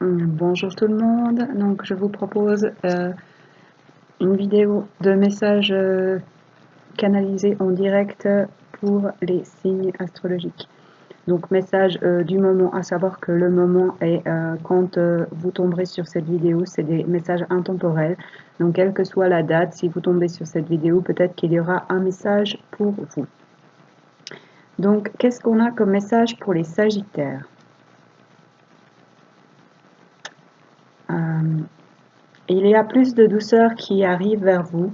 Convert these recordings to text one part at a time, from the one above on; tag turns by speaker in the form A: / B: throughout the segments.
A: Bonjour tout le monde, donc je vous propose une vidéo de messages canalisés en direct pour les signes astrologiques. Donc message du moment, à savoir que le moment est quand vous tomberez sur cette vidéo, c'est des messages intemporels. Donc quelle que soit la date, si vous tombez sur cette vidéo, peut-être qu'il y aura un message pour vous. Donc qu'est-ce qu'on a comme message pour les Sagittaires? Il y a plus de douceur qui arrive vers vous.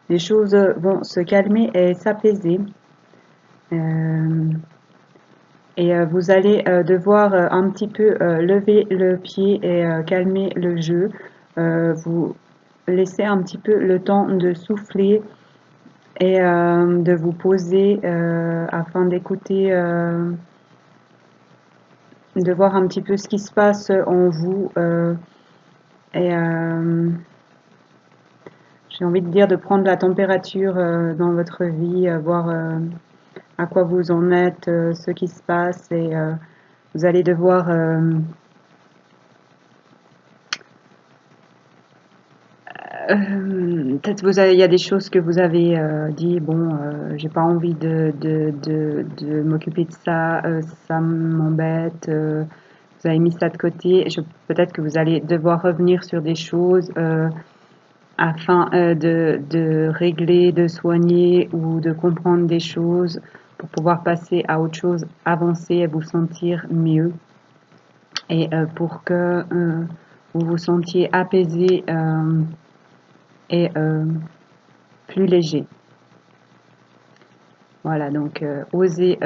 A: Les choses vont se calmer et s'apaiser. Vous allez devoir un petit peu lever le pied et calmer le jeu. Vous laissez un petit peu le temps de souffler et de vous poser afin d'écouter, de voir un petit peu ce qui se passe en vous. J'ai envie de dire de prendre la température dans votre vie, voir à quoi vous en êtes, ce qui se passe, et vous allez devoir peut-être il y a des choses que vous avez dit, bon, j'ai pas envie de m'occuper de ça, ça m'embête, vous avez mis ça de côté. Peut-être que vous allez devoir revenir sur des choses afin de régler, de soigner ou de comprendre des choses pour pouvoir passer à autre chose, avancer et vous sentir mieux. Et pour que vous vous sentiez apaisé et plus léger. Voilà, donc osez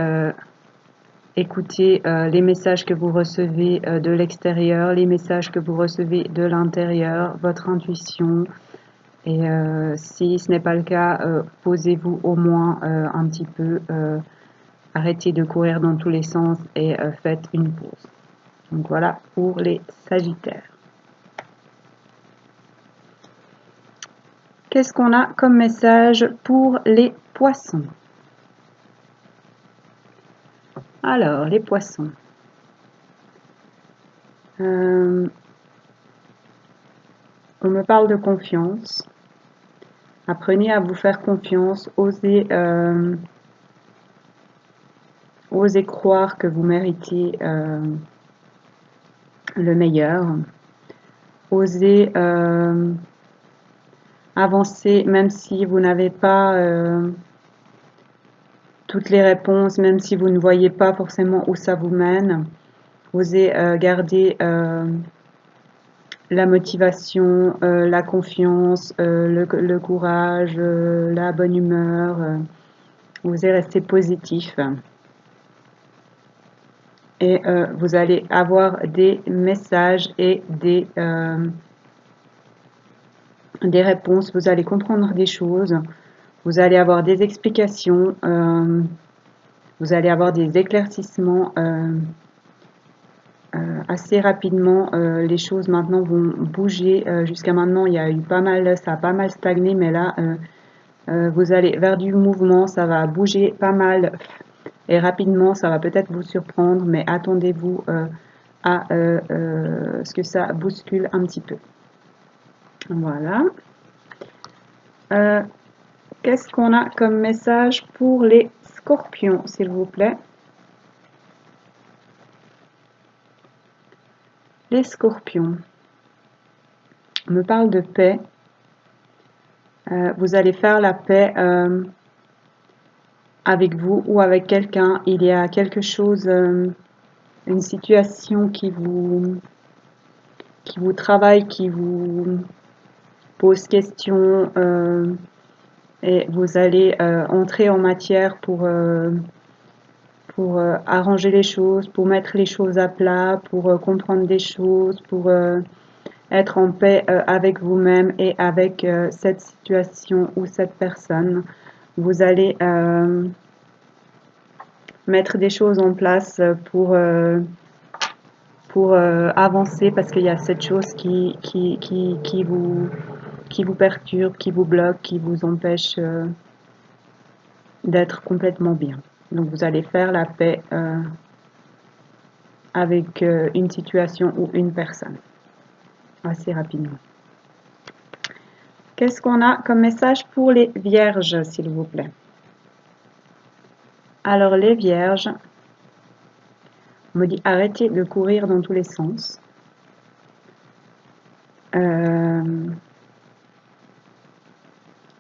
A: écouter les messages que vous recevez de l'extérieur, les messages que vous recevez de l'intérieur, votre intuition. Et si ce n'est pas le cas, posez-vous au moins un petit peu, arrêtez de courir dans tous les sens et faites une pause. Donc voilà pour les Sagittaires. Qu'est-ce qu'on a comme message pour les Poissons? Alors, les Poissons. On me parle de confiance. Apprenez à vous faire confiance. Osez croire que vous méritez le meilleur. Osez avancer même si vous n'avez pas toutes les réponses, même si vous ne voyez pas forcément où ça vous mène. Osez garder la motivation, la confiance, le courage, la bonne humeur. Osez rester positif. Et vous allez avoir des messages et des réponses. Vous allez comprendre des choses. Vous allez avoir des explications. Vous allez avoir des éclaircissements. Assez rapidement, les choses maintenant vont bouger. Jusqu'à maintenant, il y a eu pas mal, ça a pas mal stagné, mais là, vous allez vers du mouvement, ça va bouger pas mal et rapidement, ça va peut-être vous surprendre, mais attendez-vous à ce que ça bouscule un petit peu. Voilà. Qu'est-ce qu'on a comme message pour les Scorpions, s'il vous plaît? Les Scorpions. On me parle de paix. Vous allez faire la paix avec vous ou avec quelqu'un. Il y a quelque chose, une situation qui vous travaille, qui vous pose question, et vous allez entrer en matière pour arranger les choses, pour mettre les choses à plat, pour comprendre des choses, pour être en paix avec vous-même et avec cette situation ou cette personne. Vous allez mettre des choses en place pour avancer, parce qu'il y a cette chose qui vous perturbe, qui vous bloque, qui vous empêche d'être complètement bien. Donc vous allez faire la paix avec une situation ou une personne, assez rapidement. Qu'est-ce qu'on a comme message pour les vierges, s'il vous plaît? Alors, les vierges, on me dit arrêtez de courir dans tous les sens. On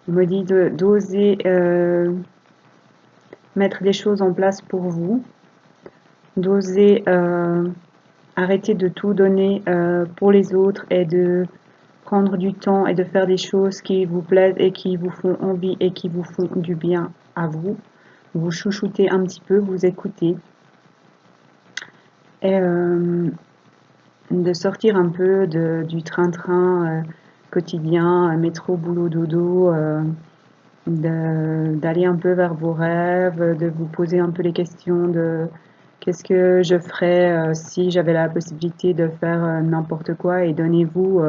A: me dit d'oser mettre des choses en place pour vous, d'oser arrêter de tout donner pour les autres et de prendre du temps et de faire des choses qui vous plaisent et qui vous font envie et qui vous font du bien à vous. Vous chouchoutez un petit peu, vous écoutez. Et de sortir un peu du train-train quotidien, métro, boulot, dodo, d'aller un peu vers vos rêves, de vous poser un peu les questions de qu'est-ce que je ferais si j'avais la possibilité de faire n'importe quoi, et donnez-vous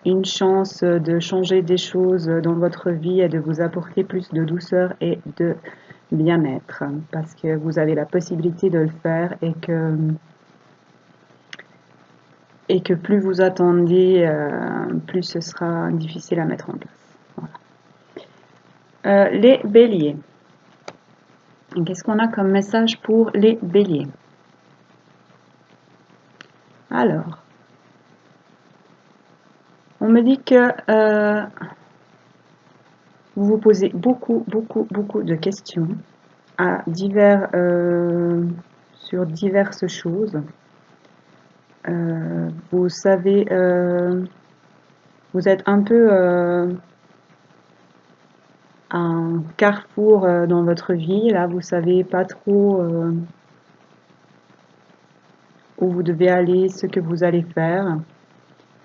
A: une chance de changer des choses dans votre vie et de vous apporter plus de douceur et de bien-être, parce que vous avez la possibilité de le faire et que plus vous attendez, plus ce sera difficile à mettre en place. Voilà. Les béliers. Qu'est-ce qu'on a comme message pour les béliers? Alors, on me dit que vous vous posez beaucoup de questions sur diverses choses. Vous savez, vous êtes un peu à un carrefour dans votre vie. Là, vous savez pas trop où vous devez aller, ce que vous allez faire,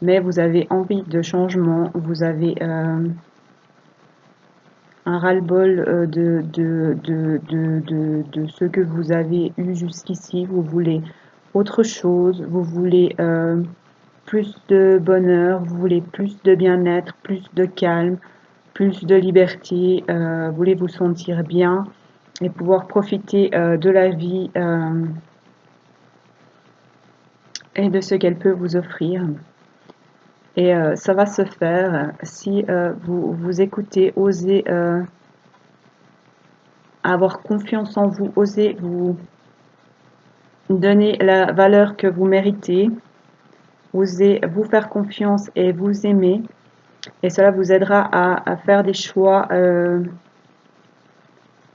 A: mais vous avez envie de changement, vous avez un ras-le-bol de ce que vous avez eu jusqu'ici. Vous voulez autre chose, vous voulez plus de bonheur, vous voulez plus de bien-être, plus de calme, plus de liberté, vous voulez vous sentir bien et pouvoir profiter de la vie et de ce qu'elle peut vous offrir. Et ça va se faire si vous vous écoutez, osez avoir confiance en vous, osez vous donner la valeur que vous méritez, osez vous faire confiance et vous aimer. Et cela vous aidera à faire des choix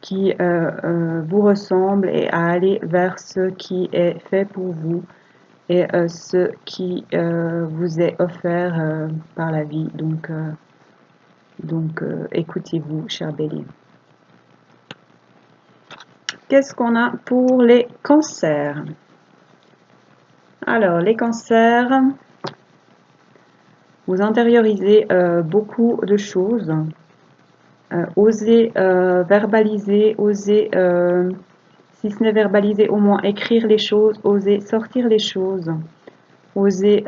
A: qui vous ressemblent et à aller vers ce qui est fait pour vous et ce qui vous est offert par la vie. Donc écoutez-vous, cher Bélier. Qu'est-ce qu'on a pour les cancers? Alors, les cancers, vous intériorisez beaucoup de choses. Osez verbaliser, osez, si ce n'est verbaliser, au moins écrire les choses, osez sortir les choses, osez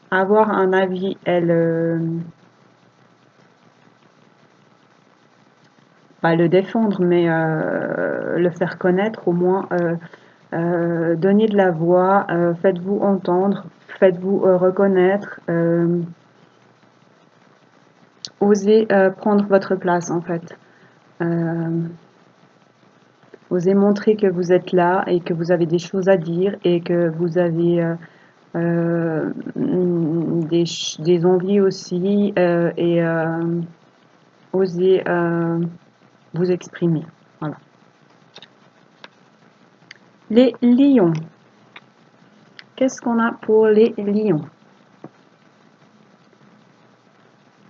A: avoir un avis, pas le défendre, mais le faire connaître, au moins donnez de la voix, faites-vous entendre, faites-vous reconnaître, osez prendre votre place en fait. Osez montrer que vous êtes là et que vous avez des choses à dire et que vous avez des envies aussi et osez vous exprimer. Voilà. Les lions. Qu'est-ce qu'on a pour les lions?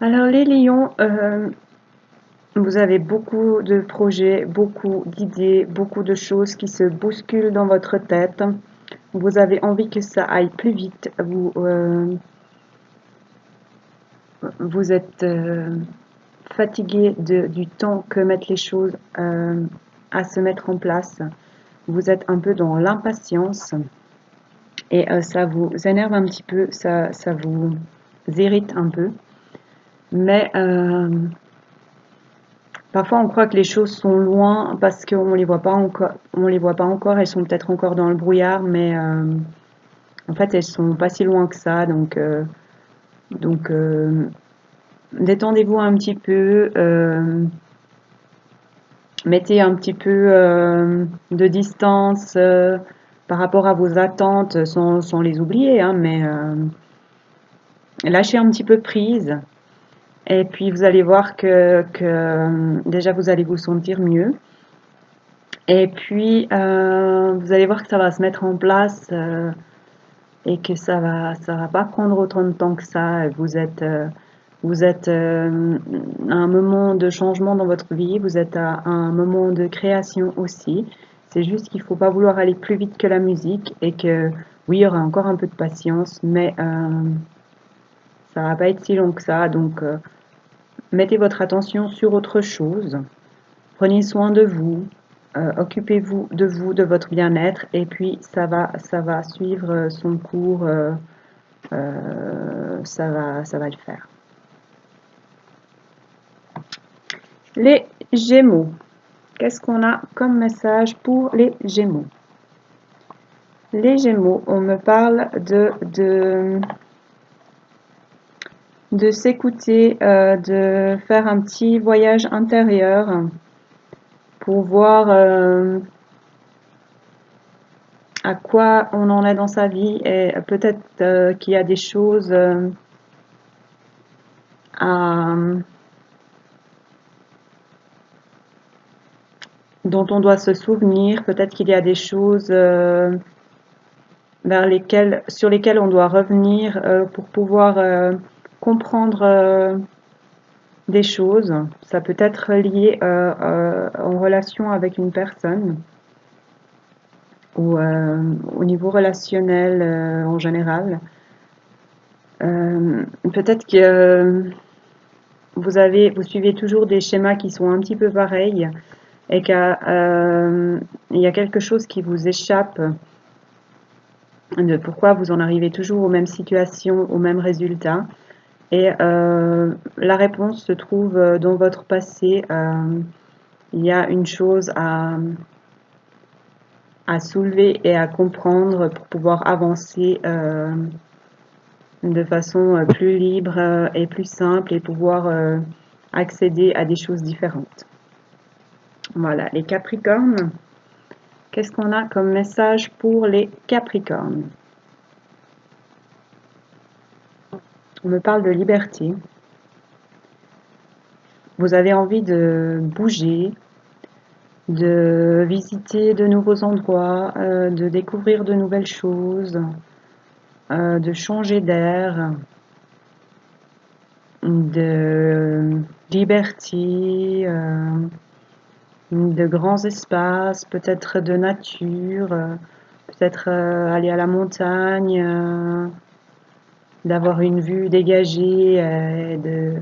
A: Alors les lions, vous avez beaucoup de projets, beaucoup d'idées, beaucoup de choses qui se bousculent dans votre tête. Vous avez envie que ça aille plus vite. Vous êtes fatigué du temps que mettent les choses à se mettre en place. Vous êtes un peu dans l'impatience et ça vous énerve un petit peu, ça vous irrite un peu. Mais Parfois, on croit que les choses sont loin parce qu'on les voit pas encore, on les voit pas encore, elles sont peut-être encore dans le brouillard, mais en fait, elles sont pas si loin que ça, donc détendez-vous un petit peu, mettez un petit peu de distance par rapport à vos attentes sans les oublier, hein, mais lâchez un petit peu prise. Et puis vous allez voir que déjà vous allez vous sentir mieux. Et puis vous allez voir que ça va se mettre en place et que ça va pas prendre autant de temps que ça. Vous êtes à un moment de changement dans votre vie, vous êtes à un moment de création aussi. C'est juste qu'il faut pas vouloir aller plus vite que la musique et que oui, il y aura encore un peu de patience, mais ça va pas être si long que ça. Donc mettez votre attention sur autre chose. Prenez soin de vous. Occupez-vous, de votre bien-être, et puis ça va suivre son cours. Ça va le faire. Les Gémeaux. Qu'est-ce qu'on a comme message pour les Gémeaux? Les Gémeaux, on me parle de s'écouter, de faire un petit voyage intérieur pour voir à quoi on en est dans sa vie et peut-être qu'il y a des choses à, dont on doit se souvenir, peut-être qu'il y a des choses sur lesquelles on doit revenir pour pouvoir comprendre des choses. Ça peut être lié en relation avec une personne ou au niveau relationnel en général. Peut-être que vous suivez toujours des schémas qui sont un petit peu pareils et qu'il y a quelque chose qui vous échappe de pourquoi vous en arrivez toujours aux mêmes situations, aux mêmes résultats. Et la réponse se trouve dans votre passé. Il y a une chose à soulever et à comprendre pour pouvoir avancer de façon plus libre et plus simple et pouvoir accéder à des choses différentes. Voilà, les Capricornes. Qu'est-ce qu'on a comme message pour les Capricornes? On me parle de liberté. Vous avez envie de bouger, de visiter de nouveaux endroits, de découvrir de nouvelles choses, de changer d'air, de liberté, de grands espaces, peut-être de nature, peut-être aller à la montagne, d'avoir une vue dégagée, et de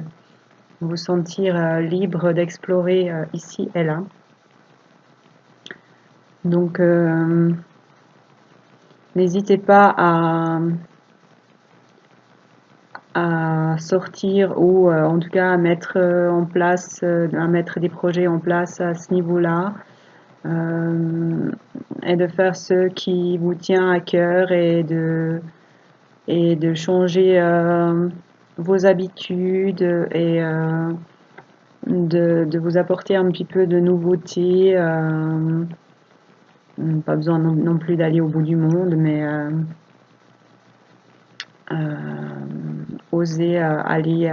A: vous sentir libre d'explorer ici et là. Donc, n'hésitez pas à sortir ou en tout cas à mettre en place, à mettre des projets en place à ce niveau-là et de faire ce qui vous tient à cœur et de changer vos habitudes et de vous apporter un petit peu de nouveauté. Pas besoin non plus d'aller au bout du monde, mais oser aller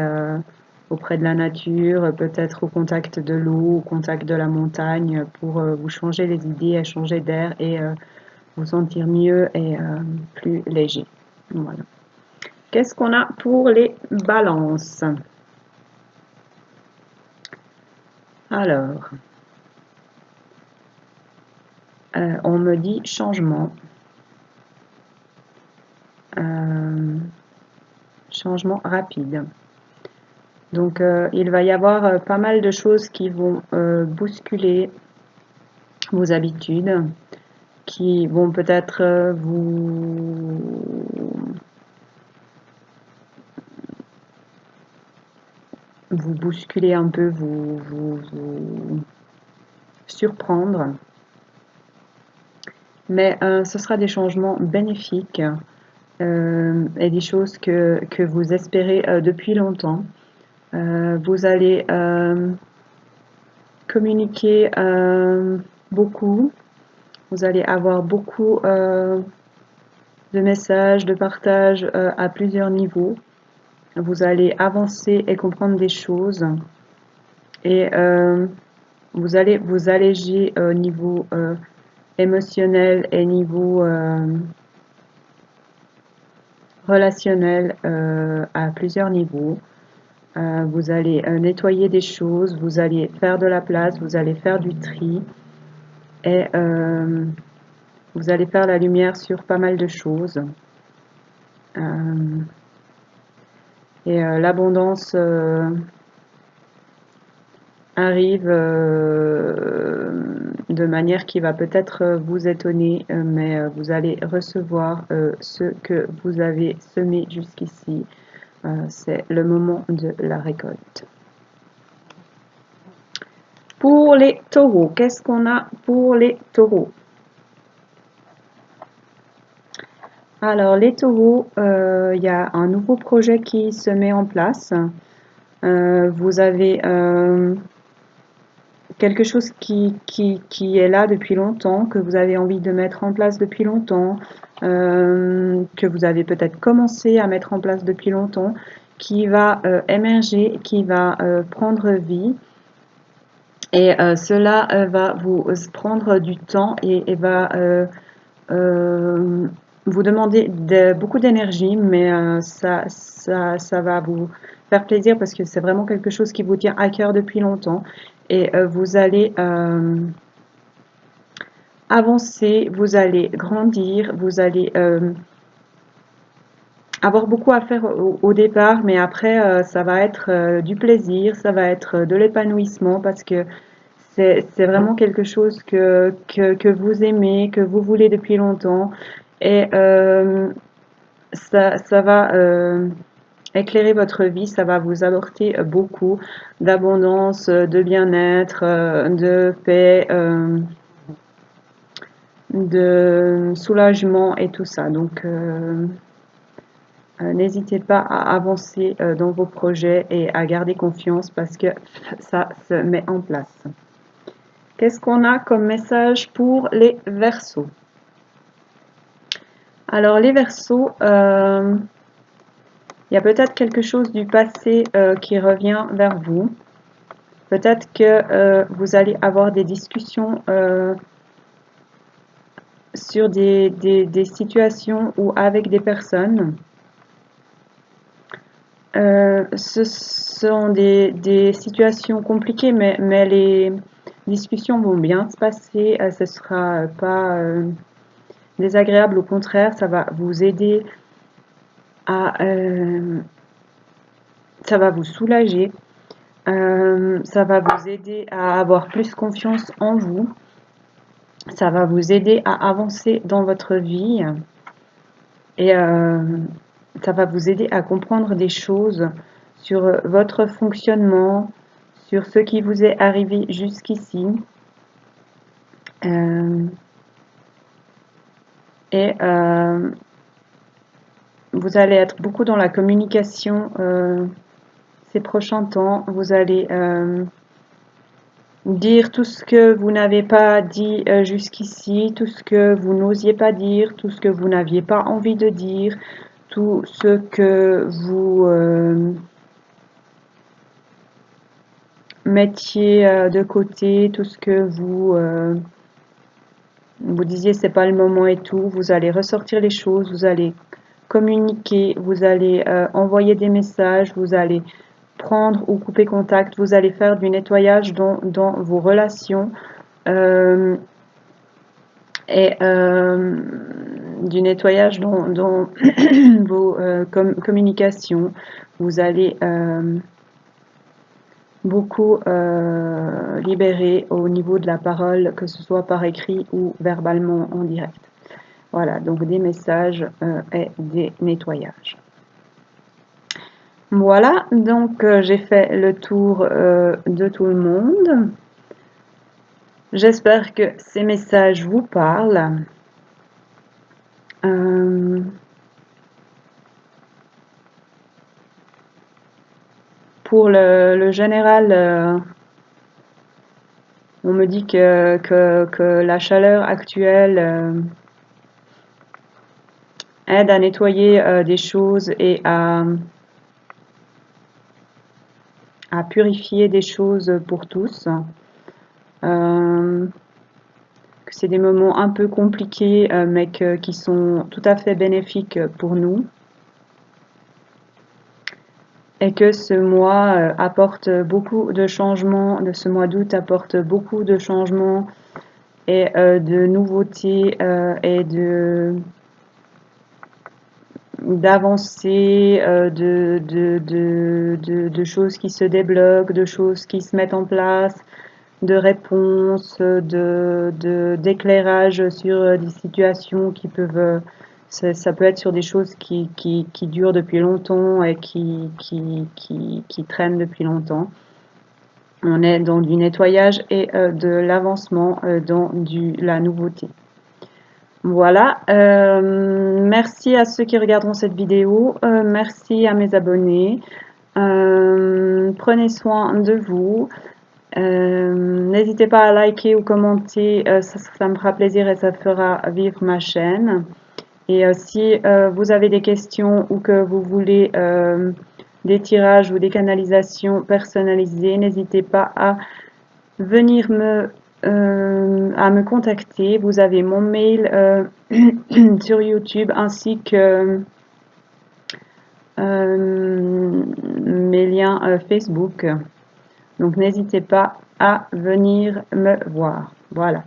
A: auprès de la nature, peut-être au contact de l'eau, au contact de la montagne, pour vous changer les idées, changer d'air et vous sentir mieux et plus léger. Voilà. Qu'est-ce qu'on a pour les balances? Alors, on me dit changement. Changement rapide. Donc il va y avoir pas mal de choses qui vont bousculer vos habitudes, qui vont peut-être vous bousculer un peu, vous surprendre. Mais ce sera des changements bénéfiques et des choses que vous espérez depuis longtemps. Vous allez communiquer beaucoup. Vous allez avoir beaucoup de messages, de partages à plusieurs niveaux. Vous allez avancer et comprendre des choses. Et vous allez vous alléger au niveau émotionnel et niveau relationnel à plusieurs niveaux. Vous allez nettoyer des choses, vous allez faire de la place, vous allez faire du tri et vous allez faire la lumière sur pas mal de choses. Et l'abondance arrive de manière qui va peut-être vous étonner, mais vous allez recevoir ce que vous avez semé jusqu'ici. C'est le moment de la récolte. Pour les taureaux, qu'est-ce qu'on a pour les taureaux? Alors, les taureaux, il y a un nouveau projet qui se met en place. Vous avez quelque chose qui est là depuis longtemps, que vous avez envie de mettre en place depuis longtemps, que vous avez peut-être commencé à mettre en place depuis longtemps, qui va émerger, qui va prendre vie. Et cela va vous prendre du temps et va vous demander beaucoup d'énergie, mais ça va vous faire plaisir parce que c'est vraiment quelque chose qui vous tient à cœur depuis longtemps. Et vous allez avancer, vous allez grandir, vous allez avoir beaucoup à faire au départ, mais après, ça va être du plaisir, ça va être de l'épanouissement parce que c'est vraiment quelque chose que vous aimez, que vous voulez depuis longtemps. Et ça va éclairer votre vie, ça va vous apporter beaucoup d'abondance, de bien-être, de paix, de soulagement et tout ça. Donc, n'hésitez pas à avancer dans vos projets et à garder confiance parce que ça se met en place. Qu'est-ce qu'on a comme message pour les Verseaux? Alors, les Verseaux, il y a peut-être quelque chose du passé qui revient vers vous. Peut-être que vous allez avoir des discussions sur des situations ou avec des personnes. Ce sont des situations compliquées, mais les discussions vont bien se passer. Ce ne sera pas désagréable, au contraire, ça va vous aider à... ça va vous soulager. Ça va vous aider à avoir plus confiance en vous. Ça va vous aider à avancer dans votre vie. Et ça va vous aider à comprendre des choses sur votre fonctionnement, sur ce qui vous est arrivé jusqu'ici. Et vous allez être beaucoup dans la communication ces prochains temps. Vous allez dire tout ce que vous n'avez pas dit jusqu'ici, tout ce que vous n'osiez pas dire, tout ce que vous n'aviez pas envie de dire, tout ce que vous mettiez de côté, tout ce que vous disiez c'est pas le moment et tout. Vous allez ressortir les choses, vous allez communiquer, vous allez envoyer des messages, vous allez prendre ou couper contact, vous allez faire du nettoyage dans vos relations et du nettoyage dans vos communications. Vous allez beaucoup libérer au niveau de la parole, que ce soit par écrit ou verbalement en direct. Voilà, donc des messages et des nettoyages. Voilà, donc j'ai fait le tour de tout le monde. J'espère que ces messages vous parlent. Pour le général, on me dit que la chaleur actuelle aide à nettoyer des choses et à purifier des choses pour tous. Que c'est des moments un peu compliqués, mais qui sont tout à fait bénéfiques pour nous. Et que ce mois apporte beaucoup de changements, ce mois d'août apporte beaucoup de changements et de nouveautés et d'avancées, de choses qui se débloquent, de choses qui se mettent en place, de réponses, d'éclairage sur des situations qui peuvent, ça peut être sur des choses qui durent depuis longtemps et qui traînent depuis longtemps. On est dans du nettoyage et de l'avancement dans la nouveauté. Voilà, merci à ceux qui regarderont cette vidéo, merci à mes abonnés, prenez soin de vous, n'hésitez pas à liker ou commenter, ça me fera plaisir et ça fera vivre ma chaîne. Et si vous avez des questions ou que vous voulez des tirages ou des canalisations personnalisées, n'hésitez pas à venir à me contacter. Vous avez mon mail sur YouTube ainsi que mes liens Facebook. Donc n'hésitez pas à venir me voir. Voilà.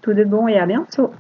A: Tout de bon et à bientôt.